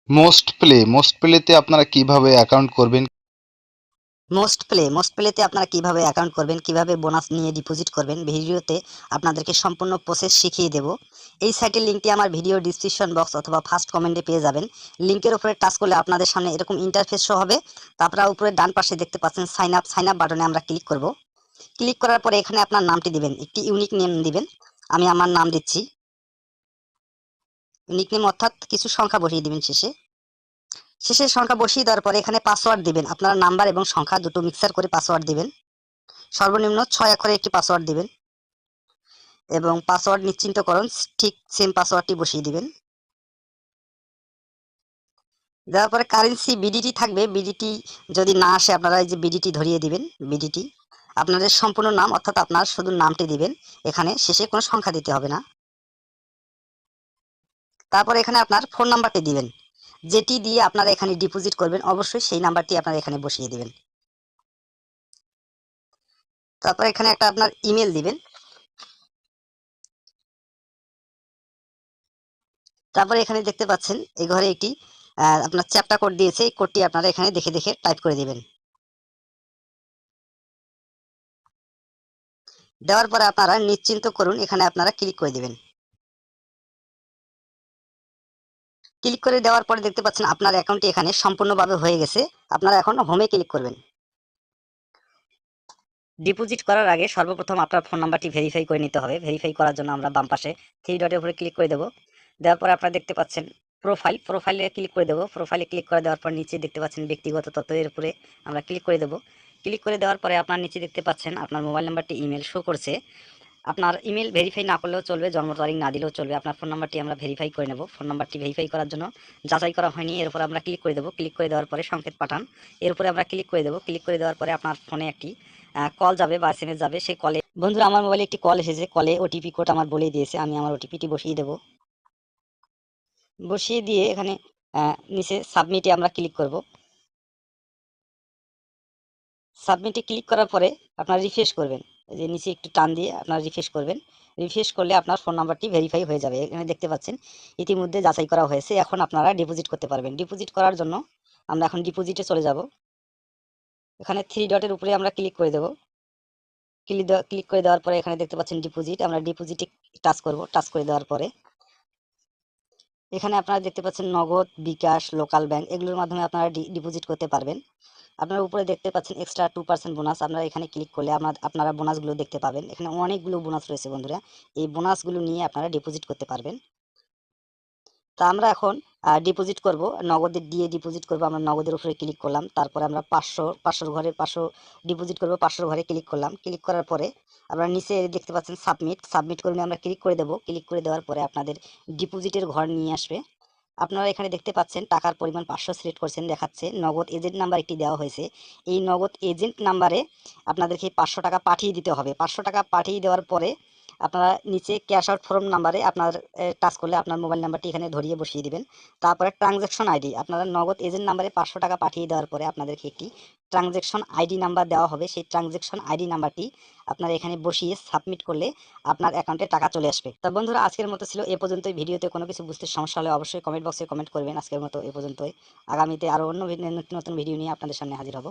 Most প্লেতে আপনারা কিভাবে অ্যাকাউন্ট করবেন? মোস্ট প্লেতে আপনারা কিভাবে অ্যাকাউন্ট করবেন, কিভাবে বোনাস নিয়ে ডিপোজিট করবেন, ভিডিওতে আপনাদেরকে সম্পূর্ণ প্রসেস শিখিয়ে দেব। এই সাইটের লিঙ্কটি আমার ভিডিও ডিসক্রিপশন বক্স অথবা ফার্স্ট কমেন্টে পেয়ে যাবেন। লিঙ্কের উপরে টাচ করলে আপনাদের সামনে এরকম ইন্টারফেস শো হবে। তারপরে উপরে ডান পাশে দেখতে পাচ্ছেন সাইন আপ বাটনে আমরা ক্লিক করব। ক্লিক করার পরে এখানে আপনার নামটি দিবেন, একটি ইউনিক নেম দিবেন। আমি আমার নাম দিচ্ছি। ইউনিক নেম অর্থাৎ কিছু সংখ্যা বসিয়ে দিবেন শেষের সংখ্যা বসিয়ে দেওয়ার পরে এখানে পাসওয়ার্ড দিবেন। আপনারা নাম্বার এবং সংখ্যা দুটো মিক্সার করে পাসওয়ার্ড দিবেন। সর্বনিম্ন 6 অক্ষরের একটি পাসওয়ার্ড দিবেন এবং পাসওয়ার্ড নিশ্চিন্তকরণ ঠিক সেম পাসওয়ার্ডটি বসিয়ে দিবেন। দেওয়ার পরে কারেন্সি বিডিটি থাকবে, বিডিটি যদি না আসে আপনারা এই যে বিডিটি ধরিয়ে দিবেন। বিডিটি আপনাদের সম্পূর্ণ নাম অর্থাৎ আপনার শুধু নামটি দিবেন, এখানে শেষে কোনো সংখ্যা দিতে হবে না। তারপর এখানে আপনার ফোন নাম্বারটি দিবেন, যেটি দিয়ে আপনারা এখানে ডিপোজিট করবেন অবশ্যই সেই নাম্বারটি আপনারা এখানে বসিয়ে দিবেন। তারপর এখানে একটা আপনার ইমেল দিবেন। তারপরে এখানে দেখতে পাচ্ছেন এই ঘরে একটি আপনার চ্যাপ্টা কোড দিয়েছে, এই কোডটি আপনারা এখানে দেখে দেখে টাইপ করে দিবেন। দেওয়ার পরে আপনারা নিশ্চিন্ত করুন, এখানে আপনারা ক্লিক করে দিবেন। ক্লিক করে দেওয়ার পরে দেখতে পাচ্ছেন আপনার অ্যাকাউন্টটি এখানে সম্পূর্ণভাবে হয়ে গেছে। আপনারা এখন হোমে ক্লিক করবেন। ডিপোজিট করার আগে সর্বপ্রথম আপনার ফোন নাম্বারটি ভেরিফাই করে নিতে হবে। ভেরিফাই করার জন্য আমরা বাম পাশে থ্রি ডটের উপরে ক্লিক করে দেব। দেওয়ার পরে আপনারা দেখতে পাচ্ছেন প্রোফাইলে ক্লিক করে দেব। প্রোফাইলে ক্লিক করে দেওয়ার পর নিচে দেখতে পাচ্ছেন ব্যক্তিগত তথ্য, এর উপরে আমরা ক্লিক করে দেব। ক্লিক করে দেওয়ার পরে আপনার নিচে দেখতে পাচ্ছেন আপনার মোবাইল নাম্বারটি ইমেল শো করছে। আপনার ইমেল ভেরিফাই না করলেও চলবে, জন্ম তারিখ না দিলেও চলবে। আপনার ফোন নাম্বারটি আমরা ভেরিফাই করে নেব। ফোন নাম্বারটি ভেরিফাই করার জন্য যাচাই করা হয়নি, এর উপরে আমরা ক্লিক করে দেবো। ক্লিক করে দেওয়ার পরে সংকেত পাঠান, এর উপরে আমরা ক্লিক করে দেবো। ক্লিক করে দেওয়ার পরে আপনার ফোনে একটি কল যাবে বা এসএমএস যাবে। সেই কলে বন্ধুরা আমার মোবাইলে একটি কল এসেছে, কলে ওটিপি কোড আমার বলেই দিয়েছে। আমি আমার ওটিপিটি বসিয়ে দেবো। বসিয়ে দিয়ে এখানে নিচে সাবমিটে আমরা ক্লিক করব। সাবমিটে ক্লিক করার পরে আপনার রিফ্রেশ করবেন, এই যে নিচে একটু টান দিয়ে আপনার রিফ্রেশ করবেন। রিফ্রেশ করলে আপনার ফোন নাম্বারটি ভেরিফাই হয়ে যাবে। এখানে দেখতে পাচ্ছেন ইতিমধ্যে যাচাই করা হয়েছে। এখন আপনারা ডিপোজিট করতে পারবেন। ডিপোজিট করার জন্য আমরা এখন ডিপোজিটে চলে যাব। এখানে থ্রি ডটের উপরে আমরা ক্লিক করে দেব। ক্লিক করে দেওয়ার পরে এখানে দেখতে পাচ্ছেন ডিপোজিট, আমরা ডিপোজিটে টাচ করব। টাচ করে দেওয়ার পরে এখানে আপনারা দেখতে পাচ্ছেন নগদ, বিকাশ, লোকাল ব্যাংক, এগুলোর মাধ্যমে আপনারা ডিপোজিট করতে পারবেন। আপনারা উপরে দেখতে পাচ্ছেন এক্সট্রা 2% বোনাস। আপনারা এখানে ক্লিক করলে আপনারা বোনাসগুলো দেখতে পাবেন। এখানে অনেকগুলো বোনাস রয়েছে বন্ধুরা, এই বোনাসগুলো নিয়ে আপনারা ডিপোজিট করতে পারবেন। তা আমরা এখন ডিপোজিট করব, নগদে দিয়ে ডিপোজিট করব। আমরা নগদের উপরে ক্লিক করলাম, তারপরে আমরা 500 ঘরে 500 ডিপোজিট করব। 500 ঘরে ক্লিক করলাম। ক্লিক করার পরে আমরা নিচে দেখতে পাচ্ছেন সাবমিট করে আমরা ক্লিক করে দেব। ক্লিক করে দেওয়ার পরে আপনাদের ডিপোজিটের ঘর নিয়ে আসবে। আপনারা এখানে দেখতে পাচ্ছেন টাকার পরিমাণ 500 সিলেক্ট করছেন, দেখাচ্ছে নগদ এজেন্ট নাম্বার একটি দেওয়া হয়েছে। এই নগদ এজেন্ট নাম্বারে আপনাদেরকে 500 টাকা পাঠিয়ে দিতে হবে। 500 টাকা পাঠিয়ে দেওয়ার পরে আপনারা নিচে ক্যাশ আউট ফর্ম নাম্বারে আপনার টাচ করলে আপনার মোবাইল নাম্বারটি এখানে ধরিয়ে বসিয়ে দিবেন। তারপরে ট্রানজ্যাকশন আইডি, আপনারা নগদ এজেন্ট নাম্বারে 500 টাকা পাঠিয়ে দেওয়ার পরে আপনাদেরকে একটি ট্রানজ্যাকশন আইডি নাম্বার দেওয়া হবে। সেই ট্রানজ্যাকশন আইডি নাম্বারটি আপনারা এখানে বসিয়ে সাবমিট করলে আপনার অ্যাকাউন্টে টাকা চলে আসবে। তা বন্ধুরা আজকের মতো ছিল এ পর্যন্তই। ভিডিওতে কোনো কিছু বুঝতে সমস্যা হলে অবশ্যই কমেন্ট বক্সে কমেন্ট করবেন। আজকের মতো এ পর্যন্তই। আগামীতে আরও অন্য নতুন নতুন ভিডিও নিয়ে আপনাদের সামনে হাজির হব।